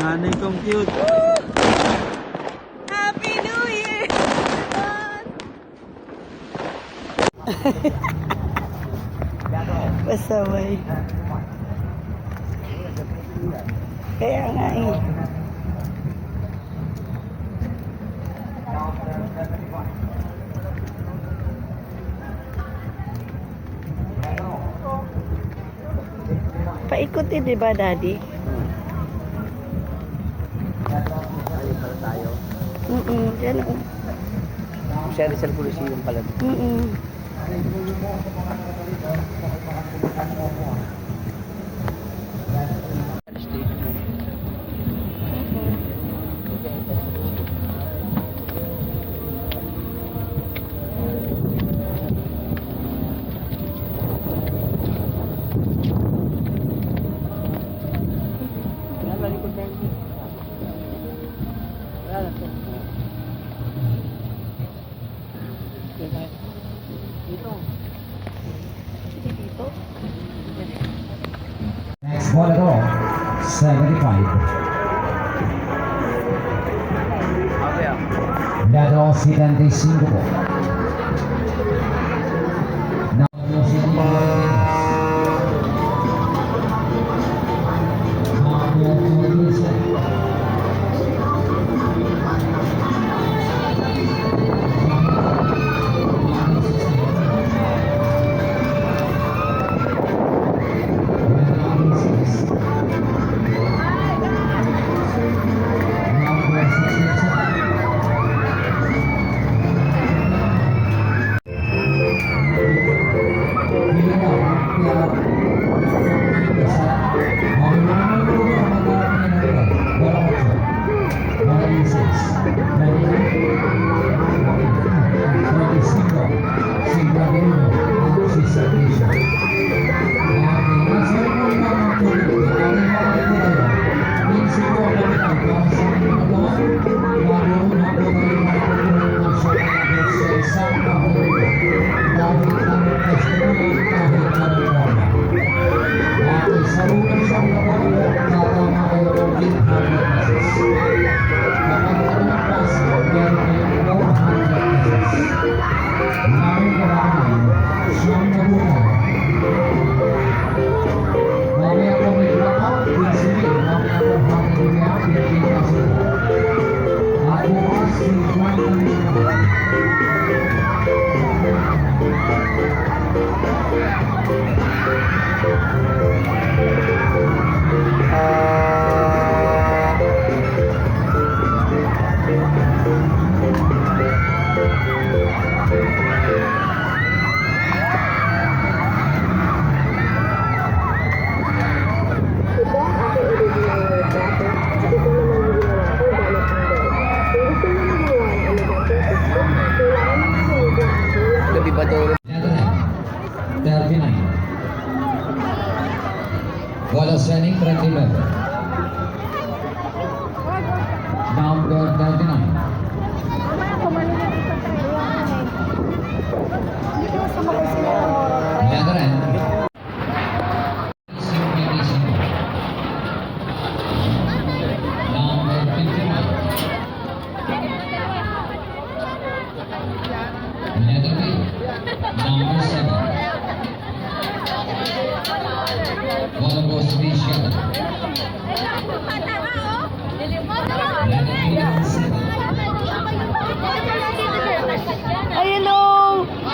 Nanay kong cute. Happy New Year! Pasaway. Kaya nga eh. Paikot eh, di ba, Daddy? Yan o. Siya Rizal Coliseum pala. Next ball at all, 75. Lato 75 po. Kailangan Wala sending 29. Number 39. Leather end. Number 51. Leather end. Number 7. One goes to be shut. Ay, hello!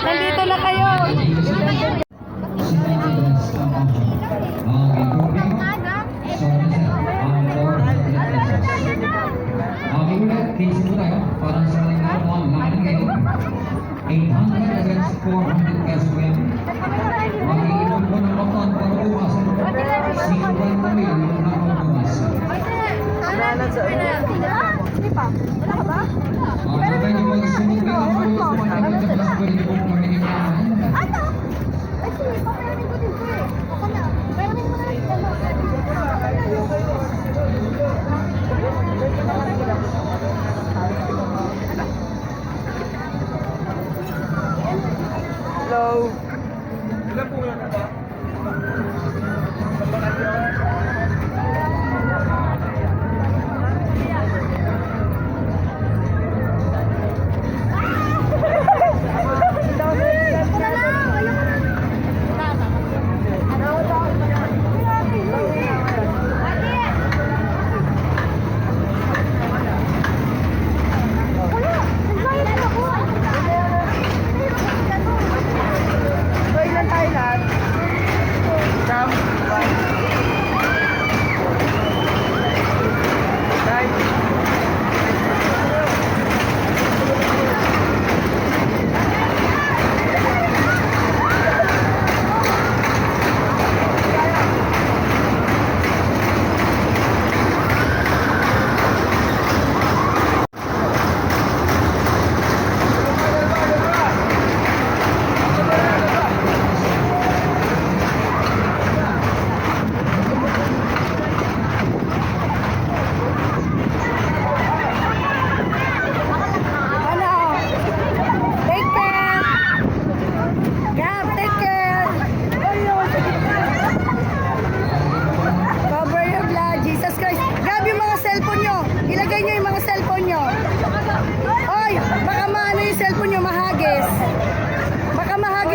Nandito na kayo! Parang sa mga online ngayon, 800 against 400 pesos yan. Mag-iipon po ng loton para buwasan. 50 million na mabuwasan. Sabay niyo magsunod kayo ng mga kumain ng plus pwede niyo pong kami ng Hello.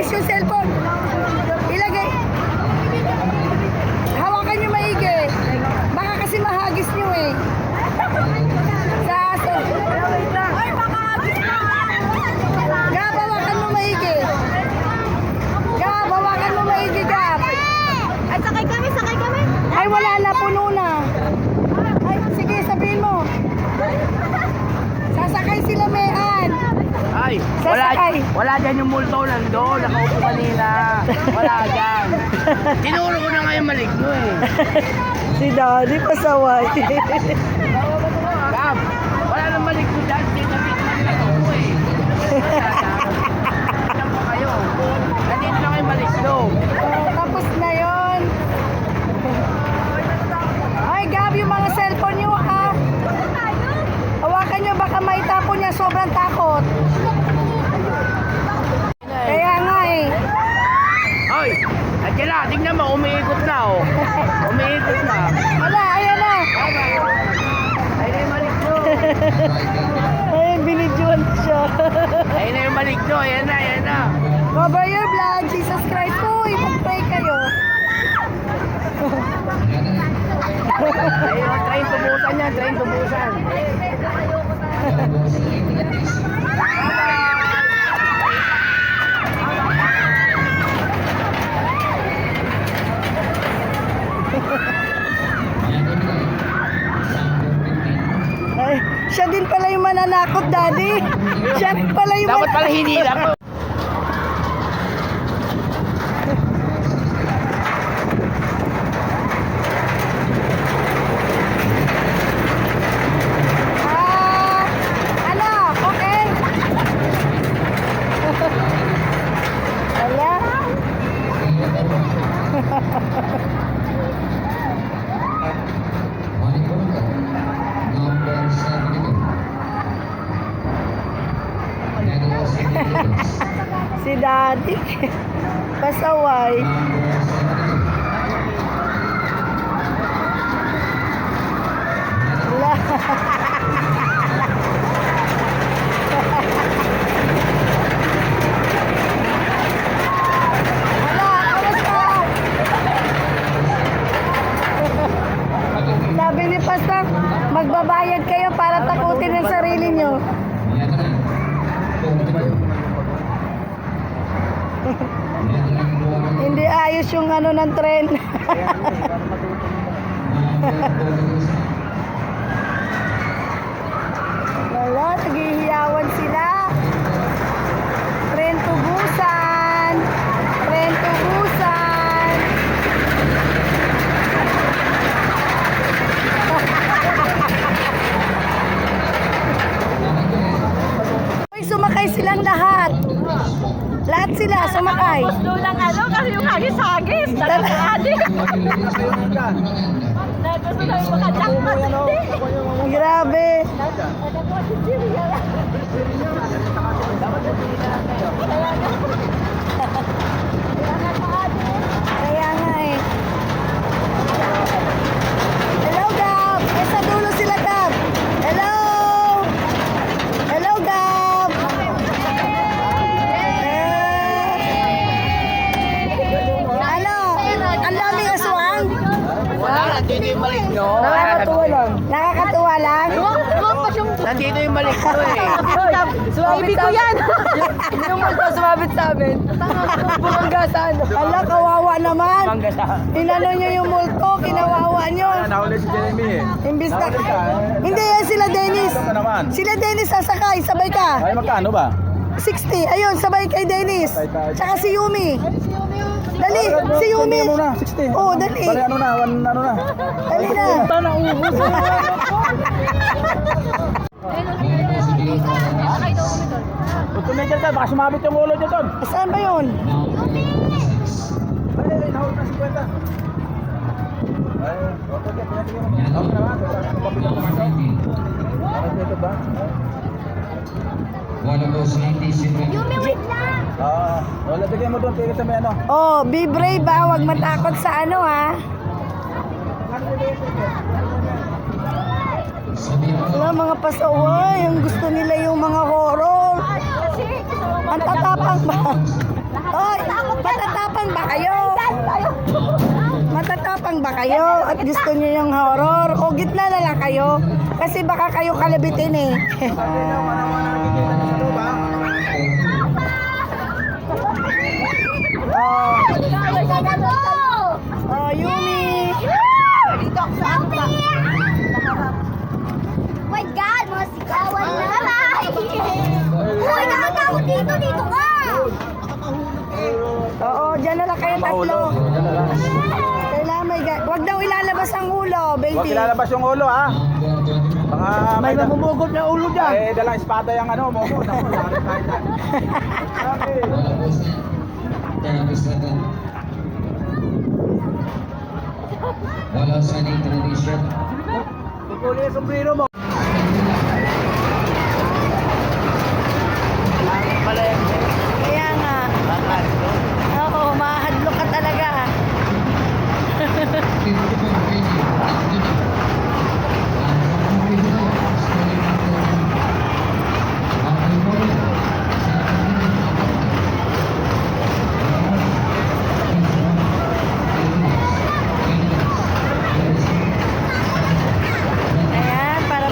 Yung cellphone. Ilagay. Hawakan nyo maigi. Baka kasi mahagis nyo eh. Sa aso. Ay, baka hagis na. Gab, hawakan mo maigi. Gab, hawakan mo maigi, Gab. Ay, sakay kami. Ay, wala na, puno na. Ay, sige, sabihin mo. Sasakay sila, Mean. Ay, Sasakay. wala dyan yung multo nandoon. Nakaupo kanina. Wala dyan. Tinuro ko na nga yung maligno eh. Si Daddy pasaway. Gab, wala nang maligno dyan. Tinapit na nakaupo eh. Wala na. Alam ko kayo. Nandito na kayo maligno. Tapos na yon. Ay, Gab, yung mga cellphone nyo, ha? Hawakan nyo, baka maitapon niya. Sobrang takot. Kaya nga eh. Ay, andyan na. Tingnan mo, umiikot na oh. Umiikot na. Wala, ayan na. Ayun na yung maligno. Ay, binidyoan siya. Ayun na yung maligno. Ayan na. Cover your blood, Jesus Christ. Uy, mag-pray kayo. Ayun, try tubusan yan. Try tubusan. Ay, siya din pala yung mananakot, Daddy. Siya din pala yung Dapat pala hinila ko. Ano? Okay? Wala? adik. Pasaway. Wala. Wala, kamusta? Sabi ni Pastor, magbabayad kayo para takutin ang sarili nyo. Hindi ayos yung ano ng tren. Wala, naghihiyawan sila. Tren tubusan. Tren tubusan. Uy, sumakay silang lahat. Lahat sila sumakay. Gusto lang ano, kasi yung hagis-hagis. Adik. Gusto na yung makajakpat. Grabe. Kaya nga eh. Hello, Gab. Sa dulo sila, Gab. Hello. Hello, Gab. Ano? Ang daming aswang? Nandito yung malik nyo. Nakakatuwa lang. Nakakatuwa lang? Nandito yung malik nyo eh. Sumabit ko yan. Yung multo sumabit sa amin. Bumangga sa ano. Ala, kawawa naman. Inano nyo yung multo, kinawawa nyo. Nahuli si Jeremy eh. Imbis na... Hindi yan sila Dennis. Ano naman? Sila Dennis sasakay, sabay ka. Ay, magkano ba? 60. Ayun, sabay kay Dennis. Tsaka si Yumi. Dali, si Yumi. Ano na, 60. Oo, dali. Bali, ano na, ano na. Dali na. Tumigil ka, baka sumabit yung ulo dyan doon. Saan ba yun? Ay, nahuli na 50. Ay, okay, pinagigil mo. Okay naman, papilang mo ito. Okay, dito ba? One of those 90s in Wala, bigay mo doon, tigil sa may ano. Oh, be brave ba? Huwag matakot sa ano ha. Wala mga pasaway. Ang gusto nila yung mga horror. Ang tatapang ba? Oy, matatapang ba kayo? Matatapang ba kayo? At gusto niyo yung horror? O gitna na lang kayo? Kasi baka kayo kalabitin eh. Oh, Yumi. Dito ako sa ano ba? My God, mga sigawan na. Uy, nakatawag dito, dito ka. Oo, dyan na lang kayo tatlo. Kailangan may wag daw ilalabas ang ulo, baby. Huwag ilalabas yung ulo, ha? Baka May mamumugot na ulo dyan. Eh, dalang espada yung ano mo. Naku, lahat tayo dyan. Okay. Wala sa tradition. Pupuli yung sombrero mo. Kaya nga. Oo, mahadlo ka talaga. Ayan, para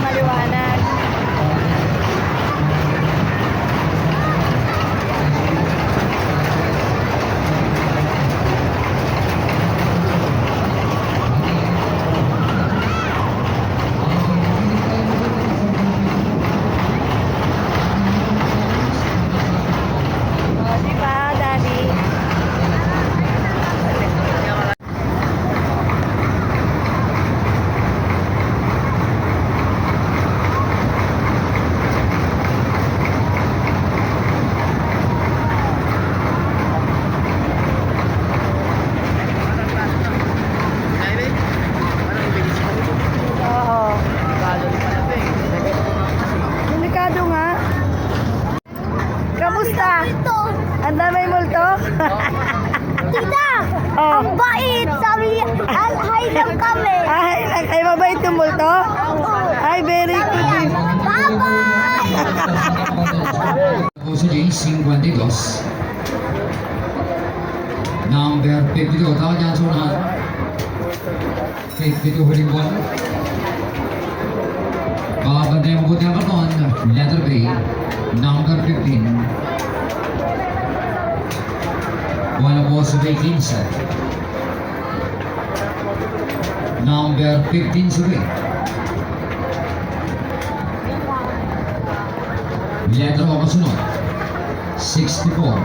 Ay, ay mabait yung multo? Ay, very good. Jose J. 52. Number 52. Tawag niya sa unahan. 52 huling buwan. Babantay mo buti ang karton. Letter B. Number 15. Wala po sa Bay 15. Number 15 sa Bay. Letter O kasunod. 64.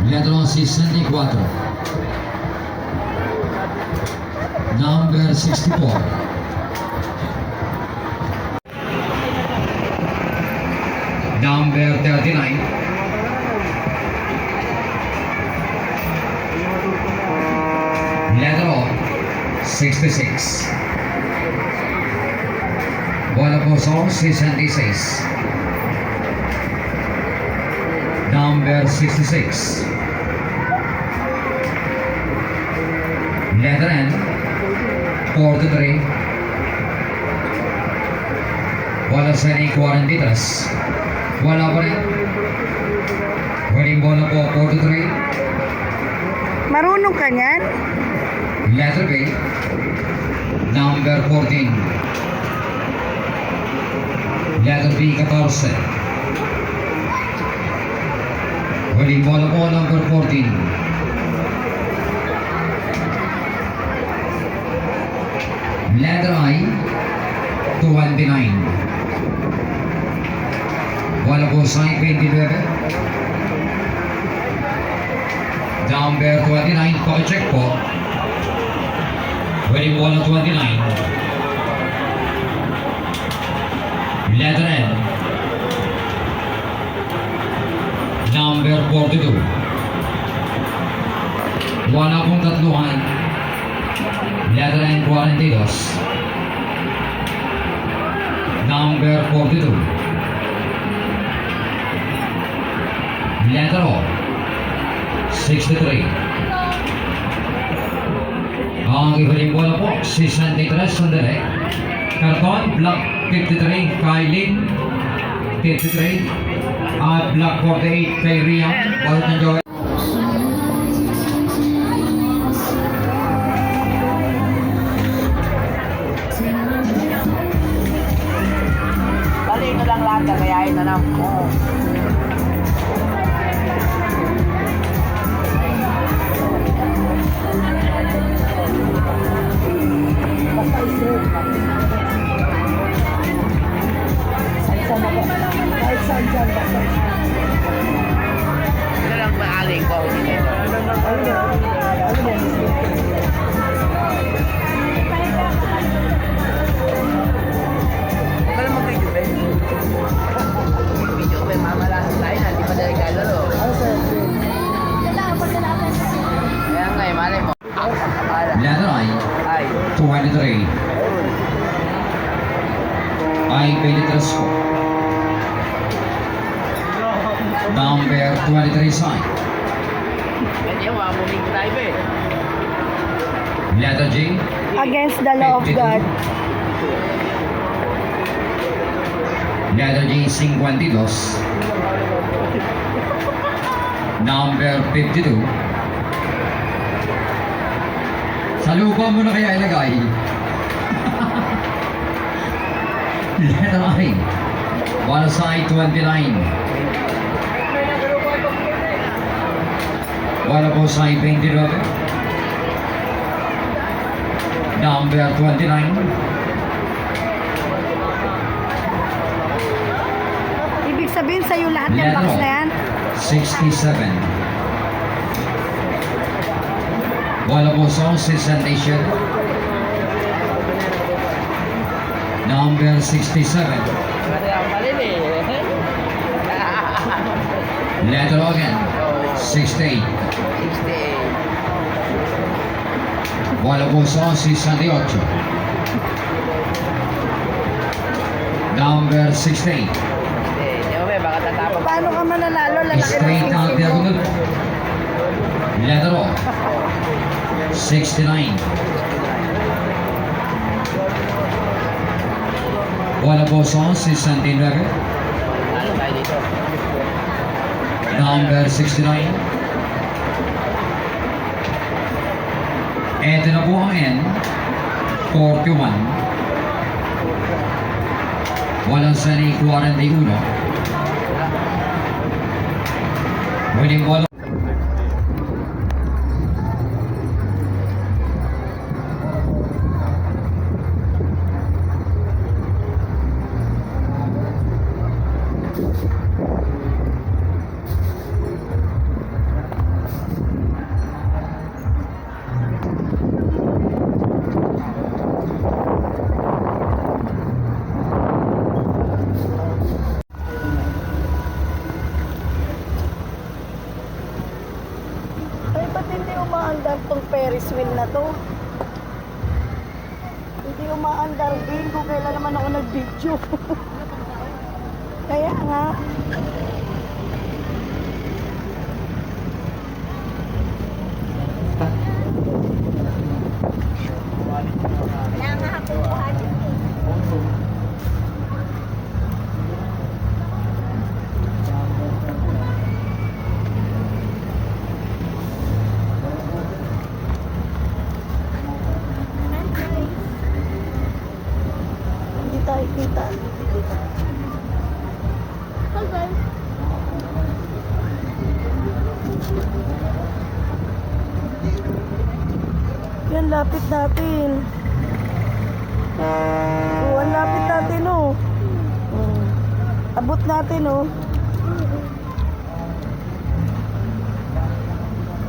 Letter O 64. Number 64. Number 39. Letter O 66. Bola po sa 66. Number 66. Letter N 43. Bola sa ni 43. Wala pa rin. Huling bola po 43. Marunong ka niyan? Letter B. Number 14. Letter B 14. Huling bola po number 14. Letter I 29. Bola po sa 29. Number 29, check po. Huling bola 29. Letter N. Number 42. Wala pong tatluhan. Letter N 42. Number 42. Letter O 63. Ang ibaling bola po, 63 sandali. Karton, block 53, Kylin 53. At block 48 kay Rian. Balik ng Joy. Bali, ito lang lahat. Kakayain na lang. Oo. Ito lang maaling ko. Kala mo video ba? Video ba? Mamalasan tayo na. Di pa dahil kalaro. Kaya nga eh, malay mo. Letter I, Ay. 23. I 23 po. Number 23 side. Hindi, mamuming tayo ba eh. Letter J, Against the law of 52. God. Letter J 52. Number 52. Sa lupa mo na kaya ilagay. Letter I. One side 29. Wala po side 29. Number 29. Ibig sabihin sa'yo lahat ng box na yan? 67. Wala po sa 67. Number 67. Letter again. 68. Wala po sa 68. Number 68. Paano ka mananalo? Lalaki ng Straight out sisig mo. diagonal. Leather 69. Bola po sa 69. Number 69. Ito na po ang N41. Walang sani 41. Winning bola. Ay, ba't hindi umaandar tong Ferris wheel na to? Hindi umaandar din kung kailan naman ako nag-video. Kaya nga. Hindi tayo kita. Yan, lapit natin. Oh, ang lapit natin, oh. Abot natin, oh.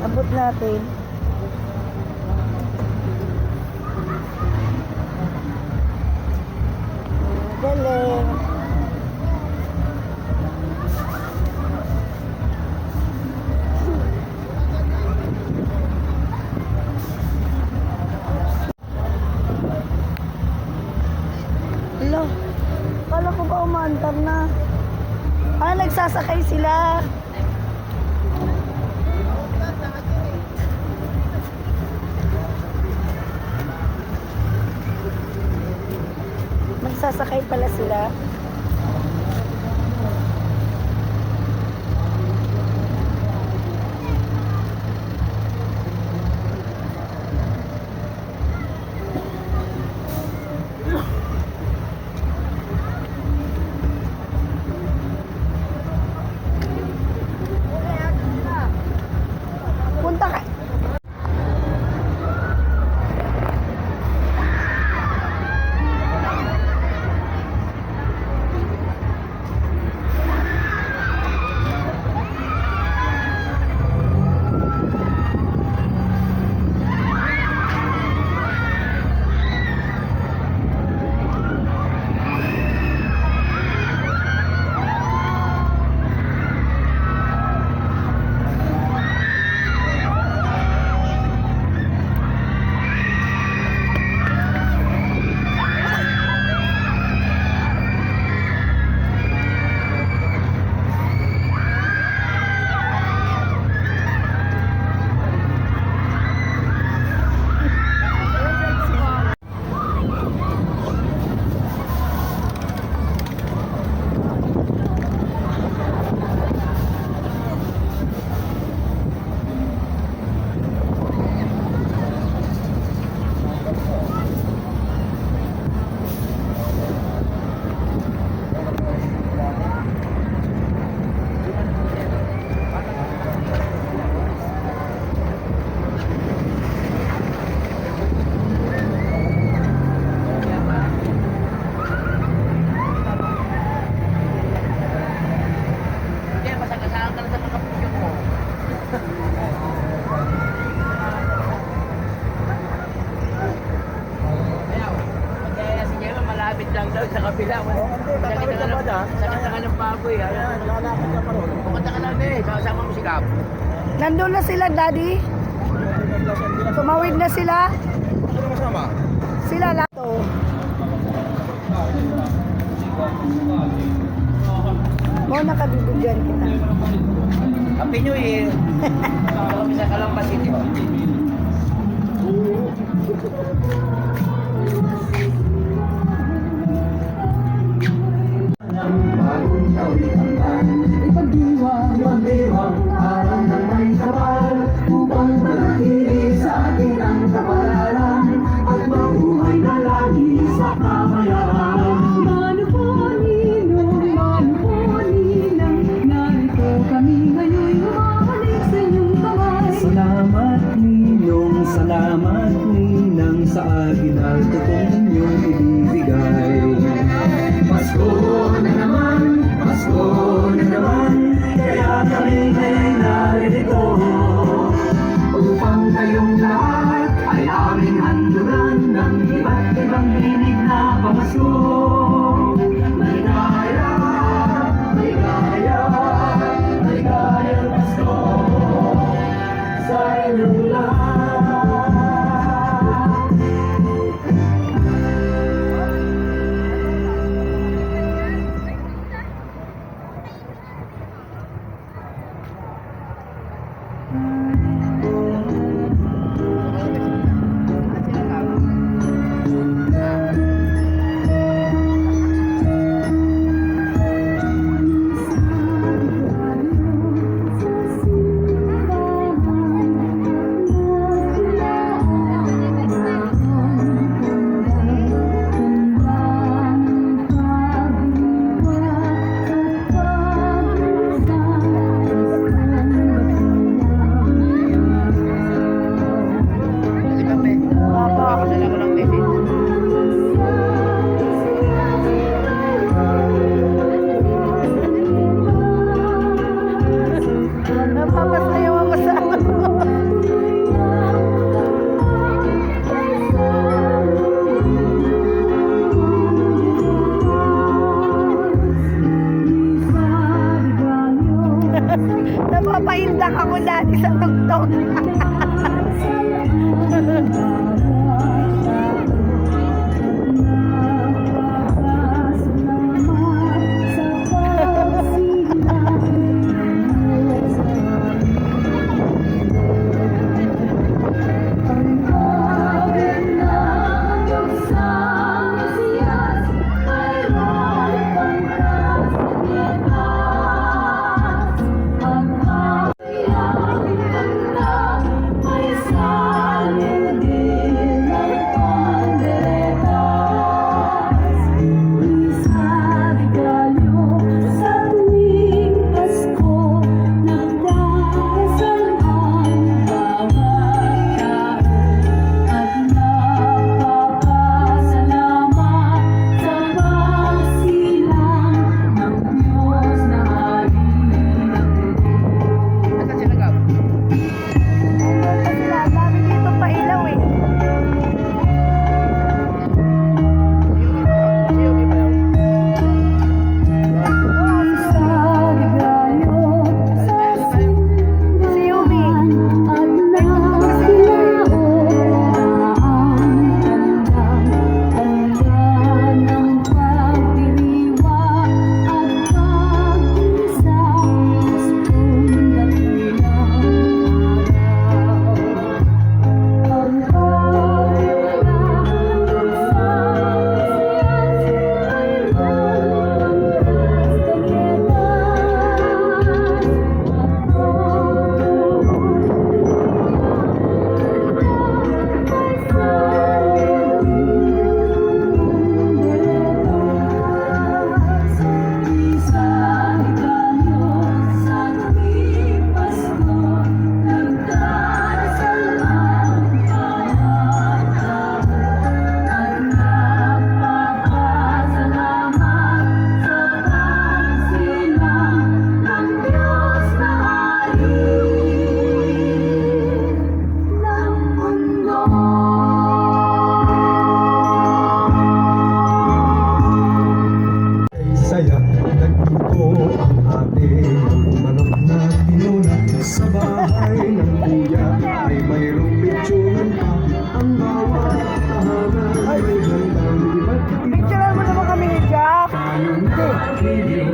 Abot natin. Galing. Hello. Kala ko ba umaantar na? Ah, nagsasakay sila. Nagsasakay pala sila. Punta ka. Malapit lang daw sa kabila. Sakit ka ng baboy. Pumunta ka lang eh. Kasama mo si Gab. Nandun na sila, Daddy. Tumawid na sila. Sila lang. To. Mo nakabibigyan kita. Happy New Year. Kami sa Calamba City. Salamat ninang sa aginaldo kong inyong ibibigay. Pasko na naman, kaya kami ngayon'y naririto upang kayong lahat ay aming handuran ng iba't ibang hilig na pamasko. Maligaya, maligaya, maligayang Pasko sa inyong lahat. Napapasayaw ako sa napapaindak ako dati sa tugtog.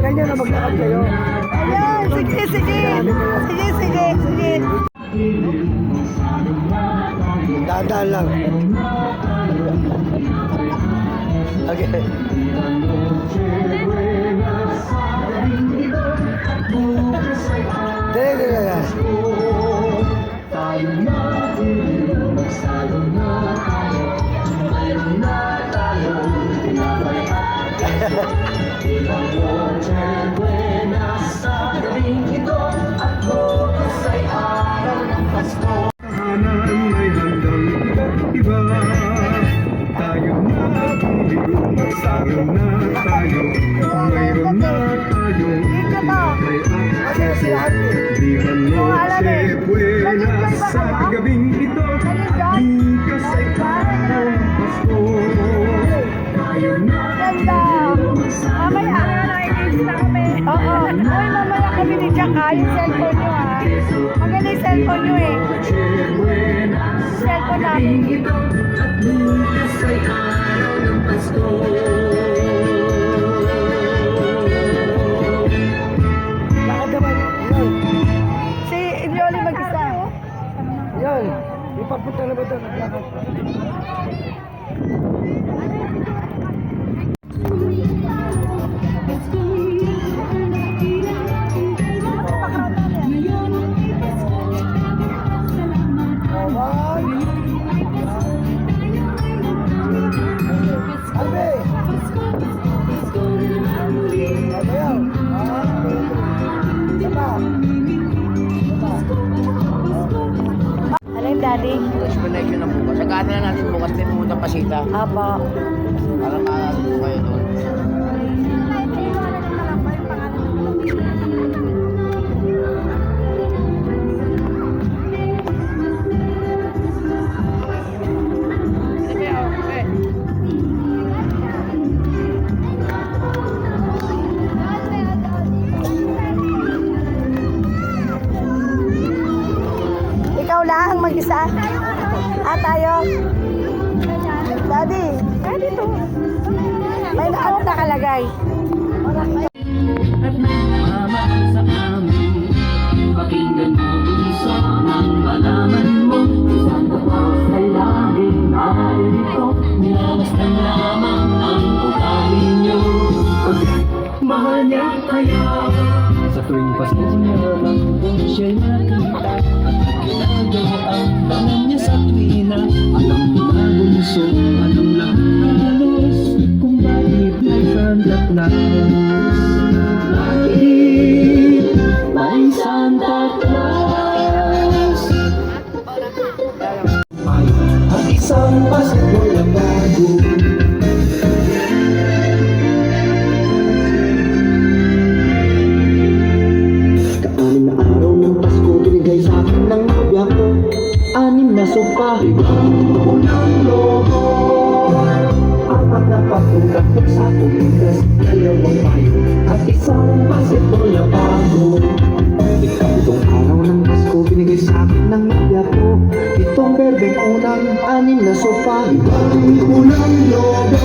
Ganyan na maglakad kayo. Ayan, sige, sige. Sige. Dahan lang. Okay. Dali. Tahanan ay handang iba't iba. Tayo na bumiro, magsaro na tayo. Mayroon na tayong may akseso. Di man noche buena sa gabing ito. Bukas ay araw ng Pasko. Tayo na bumiro, magsaro na tayo. Oo. Ay, mamaya kami ni Jack ha. Yung cellphone nyo ha. Maganda yung cellphone nyo eh. Cellphone namin. Lakad naman. Yun. Si Yoli mag-isa. Yun. Ipapunta na ba ito? Lakad. Ano yung daddy? Explanation na bukas. Sagana na natin bukas din pumunta Pasita. Apa. Para makakasin po kayo doon. Ikaw lang mag-isa? Tayo? Daddy? Dito. May nakalagay. At nagmamahal sa amin. Pakinggan mo bunso nang malaman mo. Santa Claus ay laging narito. Minamasdan lamang ang ugali nyo. Mahal niya kaya. Sa tuwing Pasko niya lang kung siya'y nakita. At ginagawa ang bangan niya sa tuwina. Alam mo na bunso, alam lang halos kung bakit may Santa Claus. Bakit may Santa Claus? At isang Pasko na bago. Kaanim na araw ng Pasko, binigay sa akin ng nobya ko. 6 na sopa, 5 unang logo. 4 na pagkakatok sa tuligas, 2 payo, at isang basketball na bago. Itong araw ng Pasko, binigay sa akin ng nobya ko. 7 berdeng unang, 6 na sopa, 5 unang logo.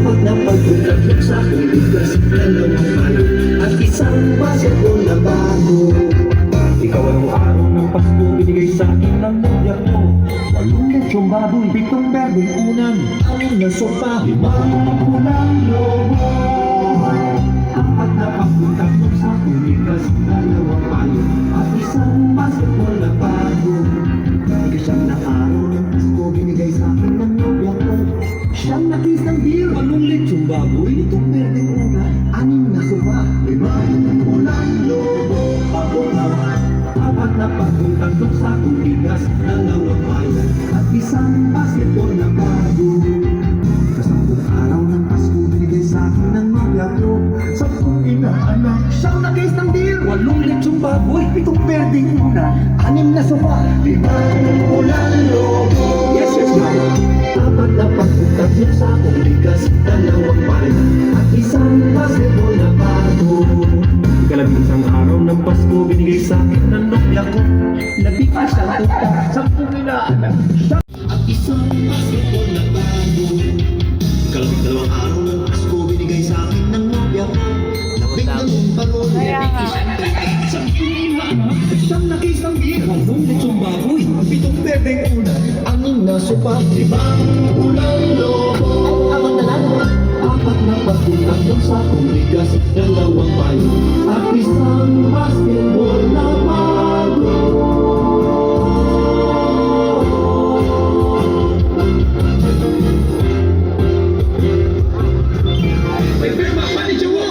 4 na pagkakatok sa tuligas, 2 payo, at isang basketball na bago. Ikaw ang araw ng Pasko, binigay sa akin ng nobya ko. 8 lechong baboy, 7 berdeng unang, 6 na sopa, 5 unang logo. 4 na pagkakatok sa tuligas, 2 payo, at isang basketball na bago. Ikaw na araw ng Pasko, binigay sa akin ng nobya ko. 7 na kiss ng beer, 8 lechong baboy, 7 berdeng unang, 6 na sopa, 5 unang logo. 4 na pagkakatok sa tuligas, 2 payo, at isang basketball na bago. Sa 10 araw ng Pasko, binigay sa akin ng nobya ko. 10 inaanak, 7 na case ng beer, 8 lechong baboy, 7 berdeng una, 6 na sopa, 5 ulang logo. Yes, yes, yes. 4 na pagkakatok sa tuligas, 2 payo, at isang basketball na bago. Kalabing araw ng Pasko, binigay sa akin ng nobya ko. 15 ang tuta, 10 inaanak, at isang basketball na bago. Kalabing 2 araw ng Pasko, binigay sa akin ng nobya ko. 12 balon, 10 inaanak, 7 na case ng beer, 8 lechong baboy, 7 berdeng una. na sopa, ibang ulang lobo. Ang apat na lalo, apat na patinag ng sakong bigas, dalawang payo, at isang basketball na mago. May pirma, manager mo!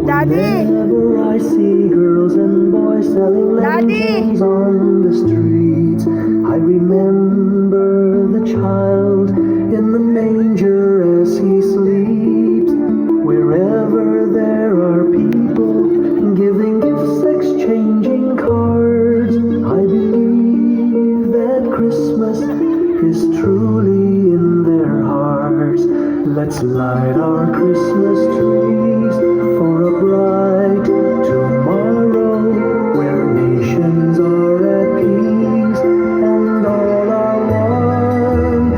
Daddy! Whenever I see girls and boys selling Daddy! lanterns on the streets, I remember the child in the manger as he sleeps. Wherever there are people giving gifts, exchanging cards, I believe that Christmas is truly in their hearts. Let's light our Christmas trees for a bright tomorrow, where nations are at peace and all are one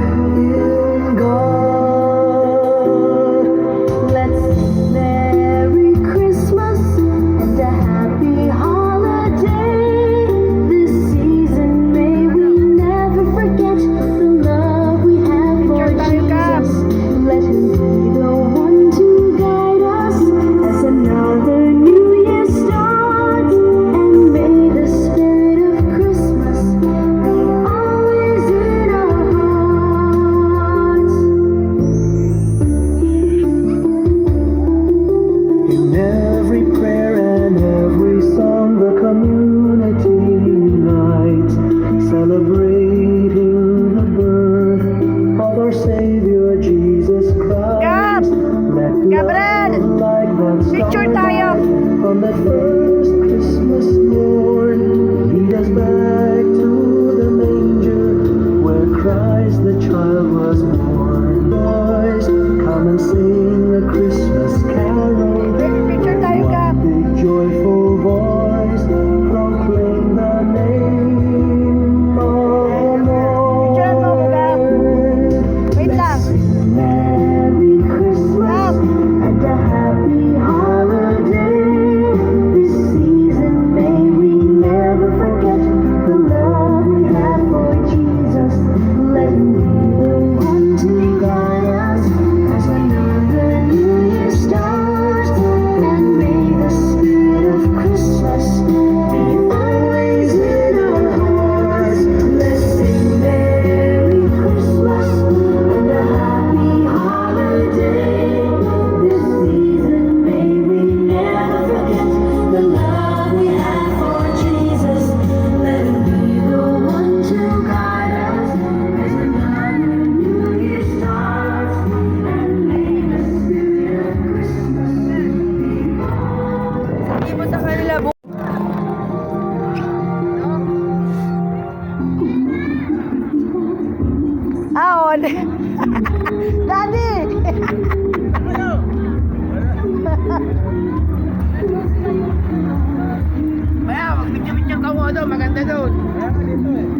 Kaya, mag-video-video ka mo doon, maganda doon.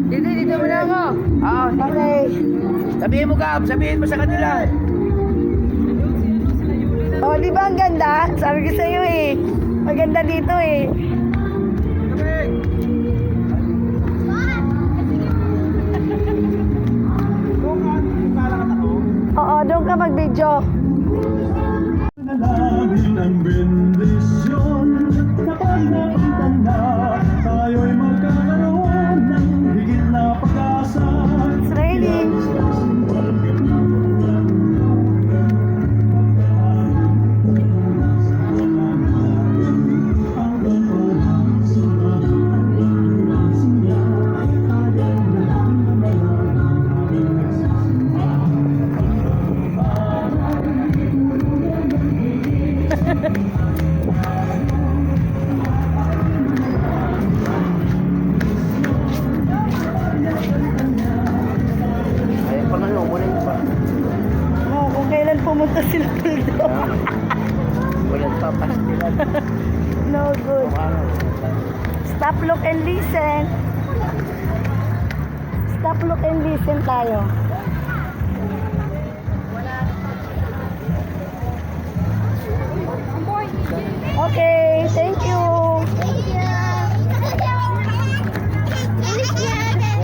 Dito mo na ako. Oo, Okay. sabihin mo Gab, sabihin mo sa kanila. Oh, di ba ang ganda? Sabi ko sa'yo eh. Maganda dito eh. Oo, doon ka mag-video. Nanalangin ang bendisyon kapag nakita na tayo'y magkakaroon ng higit na pag-asa. It's raining. Ay, pang ano, muna yung pa. Oh, kung kailan pumunta sila dito. Walang papastilan. No good. Stop, look, and listen. Stop, look, and listen tayo. Okay, thank you.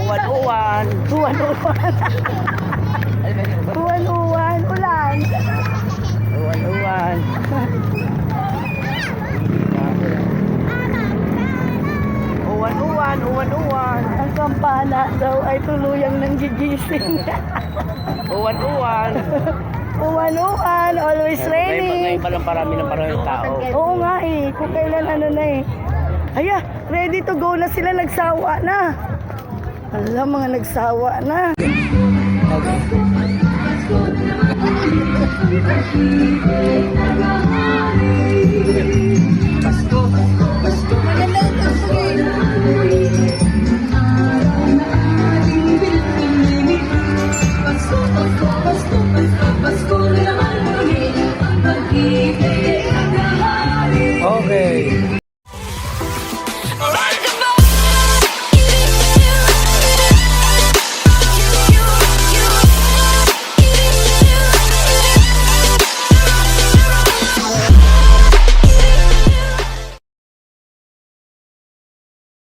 Uwan-uwan. Uwan-uwan. Uwan-uwan. Ulan. Uwan-uwan. Uwan-uwan, uwan-uwan. Ang kampana daw ay tuluyang nanggigising. Uwan-uwan. Uwan-uwan. Always raining. Ngayon pa lang parami ng tao. Oo nga eh. Kung kailan ano na eh. Aya, ready to go na sila. Nagsawa na. Alam, mga nagsawa na. Let's go.